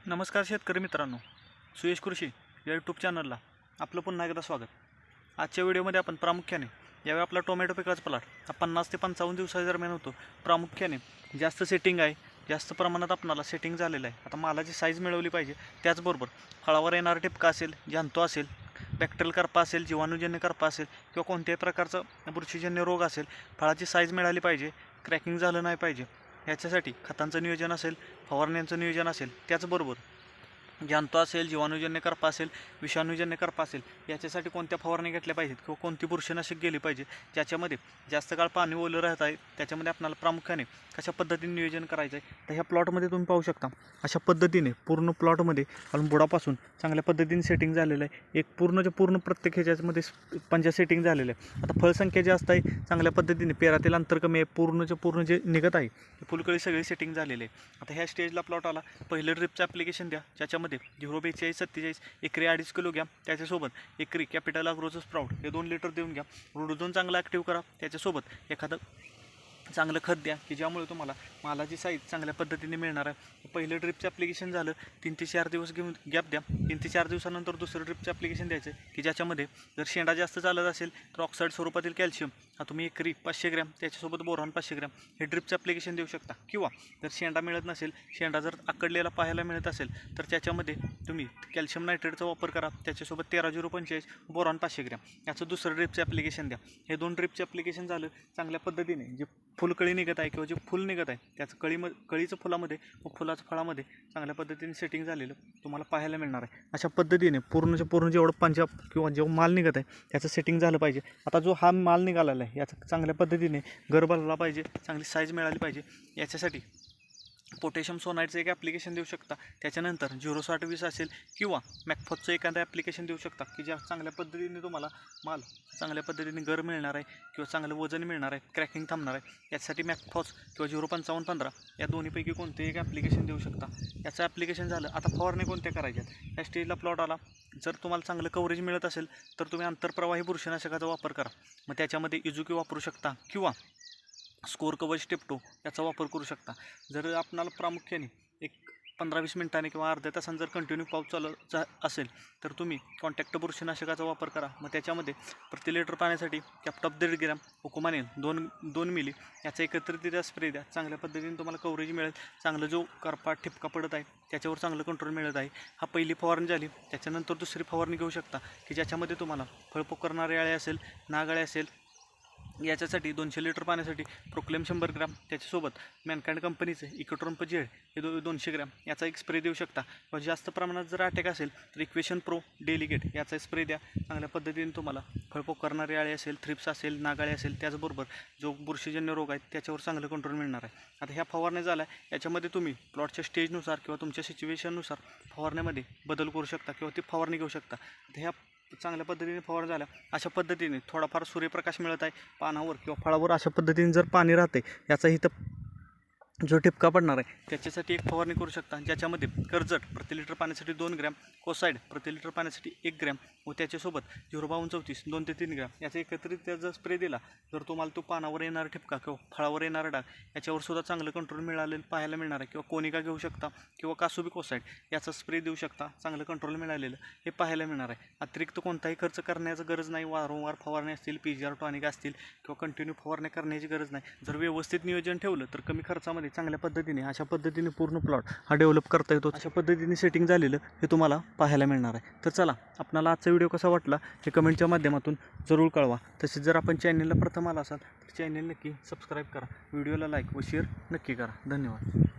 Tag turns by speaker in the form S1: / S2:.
S1: नमस्कार शेतकरी मित्रांनो, सुयश कृषी या यूट्यूब चॅनलला आपलं पुन्हा एकदा स्वागत. आजच्या व्हिडिओमध्ये आपण प्रामुख्याने यावेळी आपला टोमॅटो पिकाचा प्लॉट हा 50 ते 55 दिवसाच्या दरम्यान होतो. प्रामुख्याने जास्त सेटिंग आहे, जास्त प्रमाणात आपणाला सेटिंग झालेलं आहे. आता मालाची साईज मिळवली पाहिजे, त्याचबरोबर फळावर येणारा टिपका असेल, जंतू असेल, बॅक्टेरियल करपा असेल, जीवाणूजन्य करपा असेल किंवा कोणत्याही प्रकारचा बुरशीजन्य रोग असेल, फळाची साईज मिळाली पाहिजे, क्रॅकिंग झालं नाही पाहिजे. याच्यासाठी खतांचं नियोजन असेल, फवारण्यांचं नियोजन असेल, त्याचबरोबर जंतू असेल, जीवाणूजन्य करपा असेल, विषाणूजन्य करपा असेल, याच्यासाठी कोणत्या फवारणी घेतल्या पाहिजेत किंवा कोणती बुरशीनाशक गेली पाहिजे, ज्याच्यामध्ये जास्त काळ पाणी ओलं राहत आहे, त्याच्यामध्ये आपल्याला प्रामुख्याने कशा पद्धतीने नियोजन करायचं आहे. तर ह्या प्लॉटमध्ये तुम्ही पाहू शकता अशा पद्धतीने पूर्ण प्लॉटमध्ये अजून बुडापासून चांगल्या पद्धतीने सेटिंग झालेलं आहे. एक पूर्ण प्रत्येक ह्याच्यामध्ये पंजा सेटिंग झालेलं आहे. आता फळसंख्या जास्त आहे, चांगल्या पद्धतीने पेरातील अंतर कमी आहे, पूर्ण जे निघत आहे फुलकळी सगळी सेटिंग झालेली आहे. आता ह्या स्टेजला प्लॉट आला, पहिलं ड्रिपचं ॲप्लिकेशन द्या, ज्याच्यामध्ये 042-47 एकरी 2.5 किलो घ्या. त्याच्यासोबत एकरी कॅपिटल अग्रोचं स्प्राउट हे 2 लिटर देऊन घ्या. रुडोझोन चांगला ॲक्टिव्ह करा. त्याच्यासोबत एखादं चांगलं खत द्या की ज्यामुळे तुम्हाला मालाची साईज चांगल्या पद्धतीने मिळणार आहे. पहिलं ड्रिपचं ॲप्लिकेशन झालं, 3 ते 4 दिवस घेऊन गॅप द्या. 3 ते 4 दिवसानंतर दुसरं ड्रिपचं ॲप्लिकेशन द्यायचं की ज्याच्यामध्ये जर शेंडा जास्त चालत असेल तर ऑक्साईड स्वरूपातील कॅल्शियम हा तुम्ही एकरी 500 ग्रॅम, त्याच्यासोबत बोरॉन 500 ग्रॅम हे ड्रिपचं ॲप्लिकेशन देऊ शकता. किंवा जर शेंडा मिळत नसेल, शेंडा जर आकडलेला पाहायला मिळत असेल तर त्याच्यामध्ये तुम्ही कॅल्शियम नायट्रेटचा वापर करा, त्याच्यासोबत 13-0-45 बोरॉन 500 ग्रॅम याचं दुसरं ड्रिपचं ॲप्लिकेशन द्या. हे 2 ड्रिपचं ॲप्लिकेशन झालं, चांगल्या पद्धतीने जे फुलकळी निघत आहे किंवा जे फुल निघत आहे त्याचं कळीचं फुलामध्ये व फुलाचं फळामध्ये चांगल्या पद्धतीने सेटिंग झालेलं तुम्हाला पाहायला मिळणार आहे. अशा पद्धतीने पूर्ण जेवढं पंजाब किंवा जेव्हा माल निघत आहे त्याचं सेटिंग झालं पाहिजे. आता जो हा माल निघालेला आहे याचा चांगल्या पद्धतीने गर भरला पाहिजे, चांगली साईज मिळाली पाहिजे. याच्यासाठी पोटॅशियम सोनाईटचं एक ॲप्लिकेशन देऊ शकता. त्याच्यानंतर 0-60-20 असेल किंवा मॅकफॉसचं एखादं ॲप्लिकेशन देऊ शकता की ज्या चांगल्या पद्धतीने तुम्हाला माल चांगल्या पद्धतीने गर मिळणार आहे किंवा चांगलं वजन मिळणार आहे, क्रॅकिंग थांबणार आहे. यासाठी मॅकफॉस किंवा 0-55-15 या दोन्हीपैकी कोणते एक ॲप्लिकेशन देऊ शकता. याचं ॲप्लिकेशन झालं. आता फवारणी कोणत्या करायच्यात, या स्टेजला प्लॉट आला. जर तुम्हाला चांगलं कव्हरेज मिळत असेल तर तुम्ही आंतरप्रवाही बुरशीनाशकाचा वापर करा. मग त्याच्यामध्ये इझुकी वापरू शकता किंवा स्कोर कवच टिप्टो याचा वापर करू शकता. जर आपणाला प्रामुख्याने एक 15-20 मिनिटांनी किंवा अर्ध्या तासांनी जर कंटिन्यू पाऊस चालू असेल तर तुम्ही कॉन्टॅक्ट बुरशीनाशकाचा वापर करा. मग त्याच्यामध्ये प्रति लिटर पाण्यासाठी कॅप्टॉप 1.5 ग्रॅम, हुकुमानिन 2 मिली याचा एकत्रितरित्या स्प्रे द्या. चांगल्या पद्धतीने तुम्हाला कव्हरेज मिळेल. चांगलं जो करपा ठिपका पडत आहे त्याच्यावर चांगलं कंट्रोल मिळत आहे. हा पहिली फवारणी झाली. त्याच्यानंतर दुसरी फवारणी घेऊ शकता की ज्याच्यामध्ये तुम्हाला फळपोक करणारे अळे असेल, नागाळे असेल, याच्यासाठी 200 लिटर पाण्यासाठी प्रोक्लेम 100 ग्रॅम, त्याच्यासोबत मॅनकाइंड कंपनीचं इकोट्रोम्प जेड हे 200 ग्रॅम याचा एक स्प्रे देऊ शकता. किंवा जास्त प्रमाणात जर अटॅक असेल तर इक्वेशन प्रो डेलिगेट याचा स्प्रे द्या. चांगल्या पद्धतीने तुम्हाला फळपोक करणारे अळे असेल, थ्रिप्स असेल, नागाळे असेल, त्याचबरोबर जो बुरशीजन्य रोग आहेत त्याच्यावर चांगलं कंट्रोल मिळणार आहे. आता ह्या फवारण्या झाल्या, याच्यामध्ये तुम्ही प्लॉटच्या स्टेजनुसार किंवा तुमच्या सिच्युएशननुसार फवारण्यामध्ये बदल करू शकता किंवा ती फवारणी घेऊ शकता. आता ह्या चांगल्या पद्धतीने फवार झाल्या. अशा पद्धतीने थोडाफार सूर्यप्रकाश मिळत आहे पानावर किंवा फळावर, अशा पद्धतीने जर पाणी राहते याचा इथं जो टिपका पडणार आहे त्याच्यासाठी एक फवारणी करू शकता. ज्याच्यामध्ये कर्जट प्रति लिटर पाण्यासाठी 2 ग्रॅम, कोसाईड प्रति लिटर पाण्यासाठी 1 ग्रॅम व त्याच्यासोबत 0-52-34 2 ते 3 ग्रॅम याचा एकत्रित जर स्प्रे दिला तर तुम्हाला तो पानावर येणारा ठिपका किंवा फळावर येणारा डाग याच्यावर सुद्धा चांगलं कंट्रोल मिळालेलं पाहायला मिळणार आहे. किंवा कोनिका घेऊ शकता किंवा कासुबी कोसाईड याचा स्प्रे देऊ शकता. चांगलं कंट्रोल मिळालेलं हे पाहायला मिळणार आहे. अतिरिक्त कोणताही खर्च करण्याची गरज नाही. वारंवार फवारणी असतील, PGR टॉनिक असतील किंवा कंटिन्यू फवारणी करण्याची गरज नाही. जर व्यवस्थित नियोजन ठेवलं तर कमी खर्चामध्ये चांगल्या पद्धतीने अशा पद्धतीने पूर्ण प्लॉट हा डेव्हलप करता येतो. अशा पद्धतीने सेटिंग झालेलं हे तुम्हाला पाहायला मिळणार आहे. तर चला, आपल्याला आजचा व्हिडिओ कसा वाटला हे कमेंटच्या माध्यमातून जरूर कळवा. तसेच जर आपण चॅनलला प्रथम आला असाल तर चॅनल नक्की सबस्क्राईब करा, व्हिडिओला लाईक व शेअर नक्की करा. धन्यवाद.